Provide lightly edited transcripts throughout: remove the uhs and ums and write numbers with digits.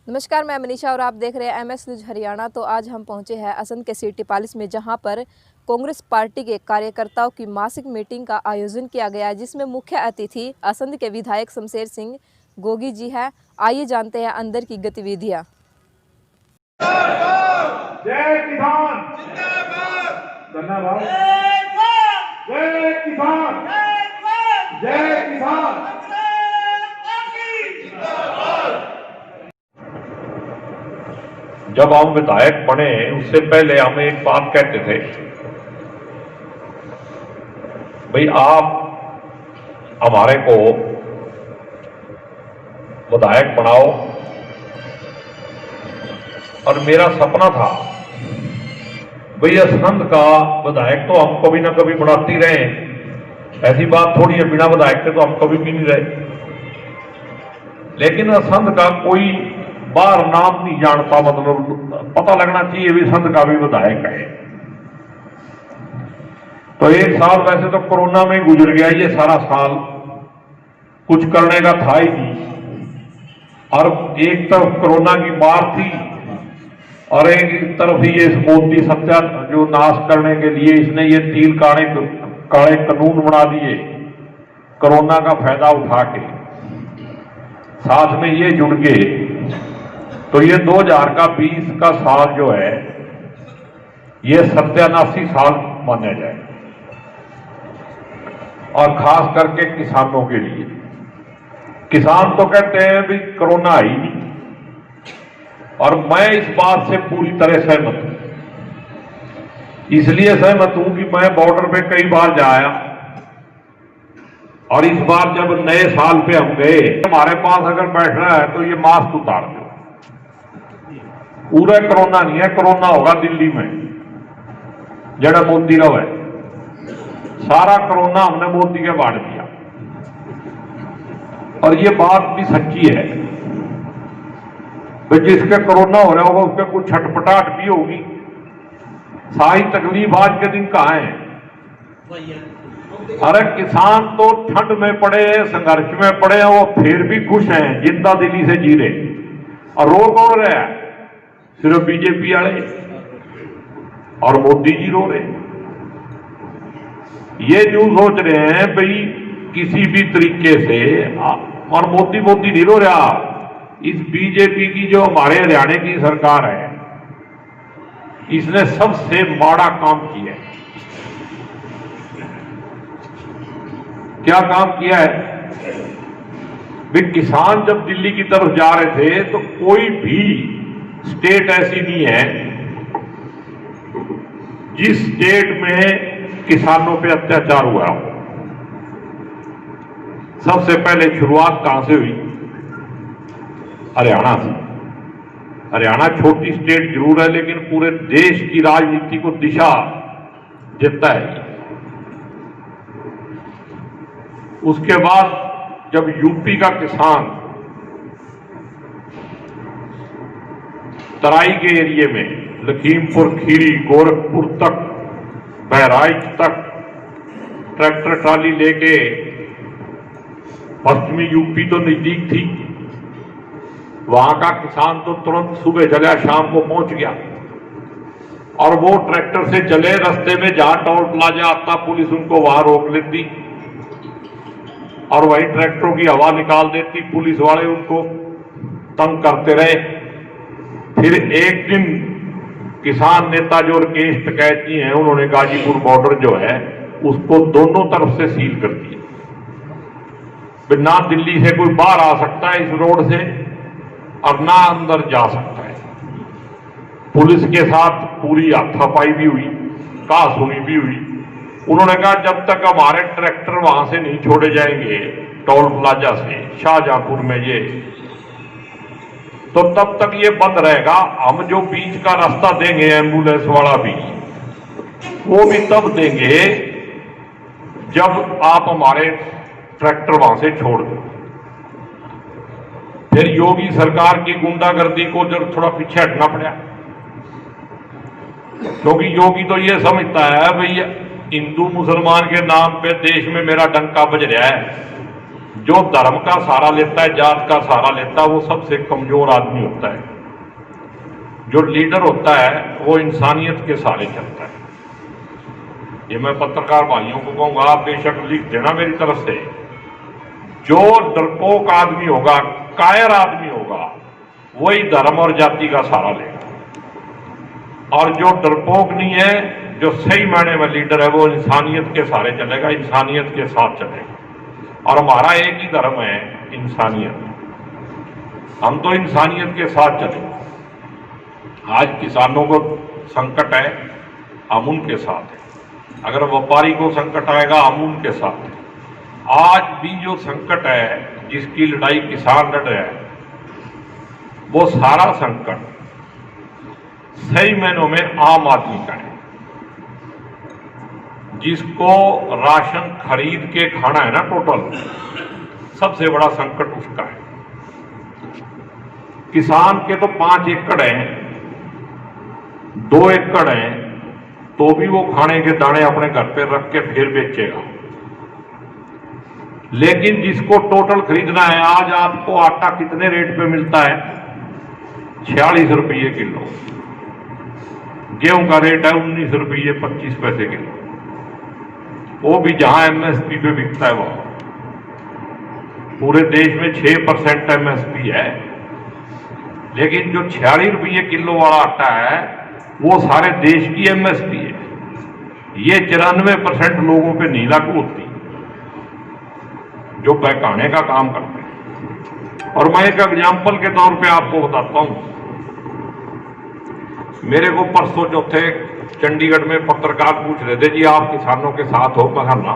नमस्कार, मैं मनीषा और आप देख रहे हैं एमएस न्यूज हरियाणा। तो आज हम पहुंचे हैं असंध के सिटी पैलेस में, जहां पर कांग्रेस पार्टी के कार्यकर्ताओं की मासिक मीटिंग का आयोजन किया गया है, जिसमें मुख्य अतिथि असंध के विधायक शमशेर सिंह गोगी जी हैं। आइए जानते हैं अंदर की गतिविधियां। जय किसान धन्यवाद। जय किसान जय किसान। जब हम विधायक बने उससे पहले हम एक बात कहते थे, भाई आप हमारे को विधायक बनाओ। और मेरा सपना था भाई असंध का विधायक तो हम कभी ना कभी बनाते रहे। ऐसी बात थोड़ी है, बिना विधायक के तो हम कभी भी नहीं रहे। लेकिन असंध का कोई बाहर नाम नहीं जानता, मतलब पता लगना चाहिए भी संध का भी विधायक है। तो एक साल वैसे तो कोरोना में गुजर गया, ये सारा साल कुछ करने का था ही नहीं। और एक तरफ कोरोना की मार थी और एक तरफ ही ये मोदी सत्या जो नाश करने के लिए इसने ये तीन काले कानून बना दिए कोरोना का फायदा उठा के, साथ में ये जुड़ गए। तो ये 2020 का साल जो है ये सत्यानाशी साल माना जाए, और खास करके किसानों के लिए। किसान तो कहते हैं भी कोरोना आई नहीं, और मैं इस बात से पूरी तरह सहमत हूं। इसलिए सहमत हूं कि मैं बॉर्डर पे कई बार जाया, और इस बार जब नए साल पे हम गए, हमारे पास अगर बैठना है तो ये मास्क उतार दो। पूरा कोरोना नहीं है, कोरोना होगा दिल्ली में जड़ा मोदी रहो है। सारा कोरोना हमने मोदी के बांट दिया, और ये बात भी सच्ची है। तो जिसके कोरोना हो रहा होगा उसके कुछ छटपटाहट भी होगी। सारी तकलीफ आज के दिन कहां है? अरे किसान तो ठंड में पड़े, संघर्ष में पड़े हैं, वो फिर भी खुश हैं, जिंदा दिली से जी रहे। और रो कौन रहे हैं? सिर्फ बीजेपी वाले और मोदी जी रो रहे। ये जो सोच रहे हैं भाई किसी भी तरीके से, और मोदी नहीं रो रहा। इस बीजेपी की जो हमारे हरियाणा की सरकार है, इसने सबसे माड़ा काम किया है। क्या काम किया है? भाई किसान जब दिल्ली की तरफ जा रहे थे तो कोई भी स्टेट ऐसी नहीं है जिस स्टेट में किसानों पे अत्याचार हुआ हो। सबसे पहले शुरुआत कहां से हुई? हरियाणा से। हरियाणा छोटी स्टेट जरूर है, लेकिन पूरे देश की राजनीति को दिशा देता है। उसके बाद जब यूपी का किसान तराई के एरिया में लखीमपुर खीरी, गोरखपुर तक, बहराइच तक ट्रैक्टर ट्राली लेके, पश्चिमी यूपी तो नजदीक थी, वहां का किसान तो तुरंत सुबह चला, शाम को पहुंच गया। और वो ट्रैक्टर से चले, रास्ते में जहां टोल प्लाजा आता पुलिस उनको वहां रोक लेती और वही ट्रैक्टरों की हवा निकाल देती। पुलिस वाले उनको तंग करते रहे। फिर एक दिन किसान नेता जो राकेश टिकैती हैं, उन्होंने गाजीपुर बॉर्डर जो है उसको दोनों तरफ से सील कर दिया। ना दिल्ली से कोई बाहर आ सकता है इस रोड से, और ना अंदर जा सकता है। पुलिस के साथ पूरी हाथापाई भी हुई, कहासुनी भी हुई। उन्होंने कहा जब तक हमारे ट्रैक्टर वहां से नहीं छोड़े जाएंगे टोल प्लाजा से शाहजहांपुर में ये, तो तब तक ये बंद रहेगा। हम जो बीच का रास्ता देंगे एम्बुलेंस वाला भी, वो भी तब देंगे जब आप हमारे ट्रैक्टर वहां से छोड़ दो। फिर योगी सरकार की गुंडागर्दी को जब थोड़ा पीछे हटना पड़ा, क्योंकि योगी तो ये समझता है भैया हिंदू मुसलमान के नाम पे देश में मेरा डंका बज रहा है, जो धर्म का सहारा लेता है, जात का सहारा लेता है, वो सबसे कमजोर आदमी होता है। जो लीडर होता है वो इंसानियत के सहारे चलता है। ये मैं पत्रकार भाइयों को कहूंगा, आप बेशक लिख देना मेरी तरफ से, जो डरपोक आदमी होगा, कायर आदमी होगा, वही धर्म और जाति का सहारा लेगा। और जो डरपोक नहीं है, जो सही मायने में लीडर है, वो इंसानियत के सहारे चलेगा, इंसानियत के साथ चलेगा। और हमारा एक ही धर्म है, इंसानियत। हम तो इंसानियत के साथ चलेंगे। आज किसानों को संकट है, हम उनके साथ हैं। अगर व्यापारी को संकट आएगा, हम उनके साथ हैं। आज भी जो संकट है, जिसकी लड़ाई किसान लड़ रहे हैं, वो सारा संकट सही मायनों में आम आदमी का है। जिसको राशन खरीद के खाना है ना, टोटल सबसे बड़ा संकट उसका है। किसान के तो 5 एकड़ हैं, 2 एकड़ हैं, तो भी वो खाने के दाने अपने घर पे रख के फिर बेचेगा। लेकिन जिसको टोटल खरीदना है, आज आपको आटा कितने रेट पे मिलता है? 46 रुपये किलो। गेहूं का रेट है 19 रुपये 25 पैसे किलो। वो भी जहां एमएसपी पे बिकता है वहां। पूरे देश में 6% एमएसपी है, लेकिन जो 46 रुपये किलो वाला आटा है, वो सारे देश की एमएसपी है। ये 94% लोगों पे नहीं लागू होती, जो बहकाने का काम करते हैं। और मैं एक एग्जाम्पल के तौर पे आपको बताता हूं। मेरे को परसों चौथे चंडीगढ़ में पत्रकार पूछ रहे थे, जी आप किसानों के साथ हो? मैं ना,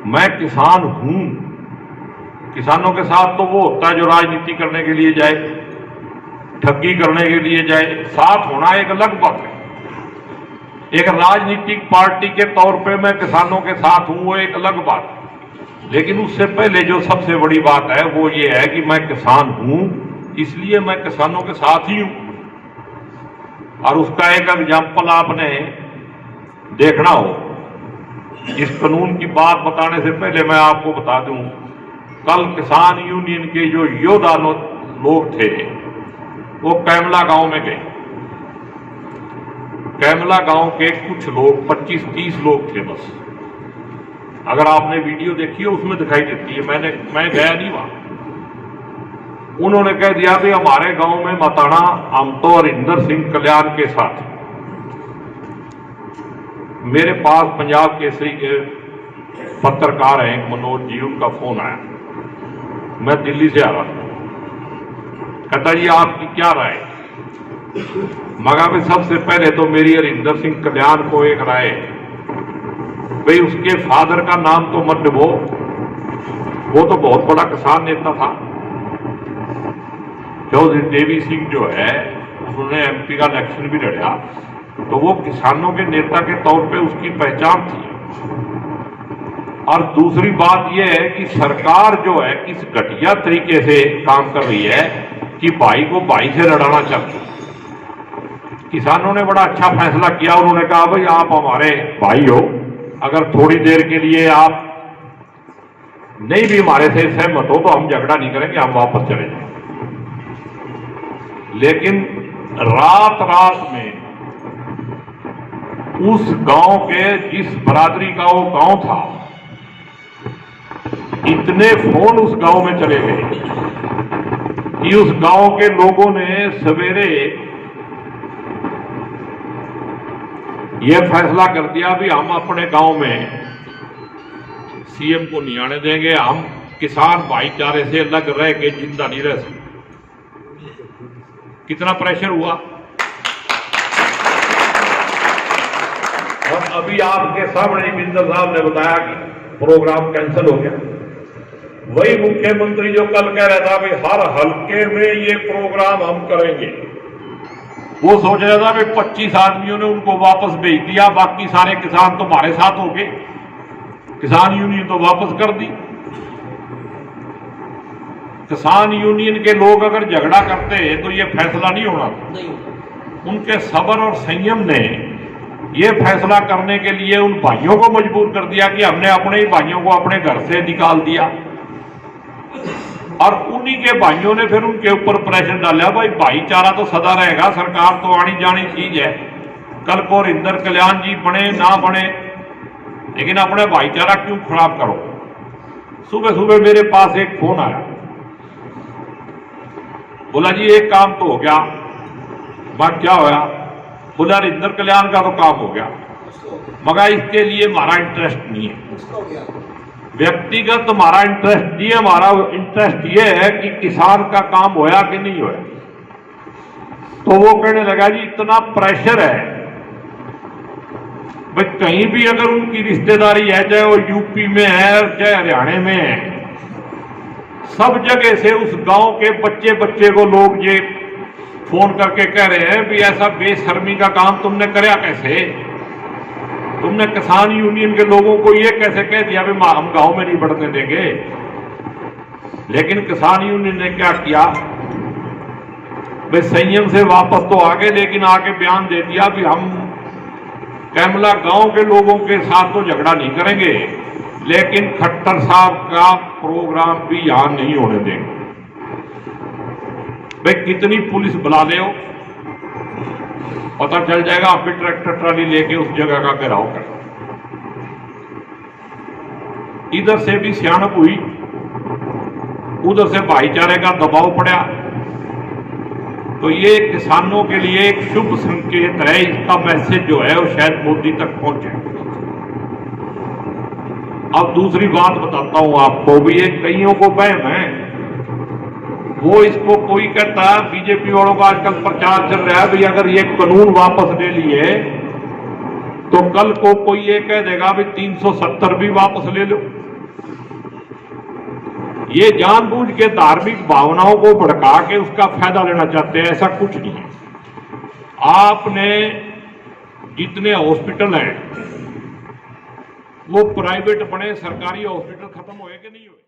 मैं किसान हूं। किसानों के साथ तो वो होता है जो राजनीति करने के लिए जाए, ठगी करने के लिए जाए। साथ होना एक अलग बात है। एक राजनीतिक पार्टी के तौर पे मैं किसानों के साथ हूं, वो एक अलग बात है। लेकिन उससे पहले जो सबसे बड़ी बात है वो ये है कि मैं किसान हूं, इसलिए मैं किसानों के साथ ही हूं। और उसका एक एग्जाम्पल आपने देखना हो। इस कानून की बात बताने से पहले मैं आपको बता दूं, कल किसान यूनियन के जो योद्धा लोग थे, वो कैमला गांव में गए। कैमला गांव के कुछ लोग, 25-30 लोग थे बस। अगर आपने वीडियो देखी हो, उसमें दिखाई देती है। मैं गया नहीं वहां। उन्होंने कह दिया कि हमारे गांव में मताना हम तो हरिंदर सिंह कल्याण के साथ। मेरे पास पंजाब केसरी के पत्रकार हैं मनोज जी, उनका फोन आया। मैं दिल्ली से आ रहा था। कहता जी आपकी क्या राय? मगा भी सबसे पहले तो मेरी हरिंदर सिंह कल्याण को एक राय, भाई उसके फादर का नाम तो मत डुबो, वो तो बहुत बड़ा किसान नेता था। चौधरी देवी सिंह जो है, उन्होंने एमपी का इलेक्शन भी लड़ा, तो वो किसानों के नेता के तौर पे उसकी पहचान थी। और दूसरी बात यह है कि सरकार जो है किस घटिया तरीके से काम कर रही है कि भाई को भाई से लड़ाना चाहती है। किसानों ने बड़ा अच्छा फैसला किया। उन्होंने कहा भाई आप हमारे भाई हो, अगर थोड़ी देर के लिए आप नहीं भी हमारे से सहमत हो तो हम झगड़ा नहीं करेंगे, हम वापस चले जाएंगे। लेकिन रात में उस गांव के, जिस बरादरी का वो गांव था, इतने फोन उस गांव में चले गए कि उस गांव के लोगों ने सवेरे यह फैसला कर दिया भी हम अपने गांव में सीएम को नहीं आने देंगे, हम किसान भाईचारे से अलग रह के जिंदा नहीं रह सकते। कितना प्रेशर हुआ। और अभी आपके सामने मिनिस्टर साहब ने बताया कि प्रोग्राम कैंसिल हो गया। वही मुख्यमंत्री जो कल कह रहा था कि हर हल्के में ये प्रोग्राम हम करेंगे, वो सोच रहा था कि 25 आदमियों ने उनको वापस भेज दिया, बाकी सारे किसान तुम्हारे साथ हो गए। किसान यूनियन तो वापस कर दी। किसान यूनियन के लोग अगर झगड़ा करते तो ये फैसला नहीं होना था। उनके सब्र और संयम ने ये फैसला करने के लिए उन भाइयों को मजबूर कर दिया कि हमने अपने ही भाइयों को अपने घर से निकाल दिया, और उन्हीं के भाइयों ने फिर उनके ऊपर प्रेशर डाला। भाई भाईचारा तो सदा रहेगा, सरकार तो आनी जानी चीज है, कल को इंदर कल्याण जी बने ना बने, लेकिन अपने भाईचारा क्यों खराब करो। सुबह सुबह मेरे पास एक फोन आया, बोला जी एक काम तो हो गया। बात क्या होया? बोला इंदर कल्याण का तो काम हो गया, मगर इसके लिए हमारा इंटरेस्ट नहीं है, व्यक्तिगत हमारा इंटरेस्ट नहीं है, हमारा इंटरेस्ट ये है कि किसान का काम होया कि नहीं होया। तो वो कहने लगा जी इतना प्रेशर है, भाई कहीं भी अगर उनकी रिश्तेदारी है, चाहे वो यूपी में है चाहे हरियाणा में है, सब जगह से उस गांव के बच्चे बच्चे को लोग ये फोन करके कह रहे हैं भी ऐसा बेशर्मी का काम तुमने करया कैसे, तुमने किसान यूनियन के लोगों को ये कैसे कह दिया भी हम गांव में नहीं बढ़ने देंगे। लेकिन किसान यूनियन ने क्या किया, भाई संयम से वापस तो आ गए, लेकिन आके बयान दे दिया भी हम कैमला गांव के लोगों के साथ तो झगड़ा नहीं करेंगे, लेकिन खट्टर साहब का प्रोग्राम भी यहां नहीं होने देंगे। भाई कितनी पुलिस बुला ले, पता चल जाएगा, आप भी ट्रैक्टर ट्राली लेके उस जगह का घेराव कर। इधर से भी सियाणप हुई, उधर से भाईचारे का दबाव पड़ा, तो ये किसानों के लिए एक शुभ संकेत है। इसका मैसेज जो है वो शायद मोदी तक पहुंचे। अब दूसरी बात बताता हूं आपको भी, ये कईयों को वहम है, वो इसको कोई कहता है, बीजेपी वालों का आजकल प्रचार चल रहा है भाई अगर ये कानून वापस ले लिए तो कल को कोई ये कह देगा भाई 370 भी वापस ले लो। ये जानबूझ के धार्मिक भावनाओं को भड़का के उसका फायदा लेना चाहते हैं, ऐसा कुछ नहीं है। आपने जितने हॉस्पिटल हैं वो प्राइवेट बने, सरकारी हॉस्पिटल खत्म हुए कि नहीं हुए?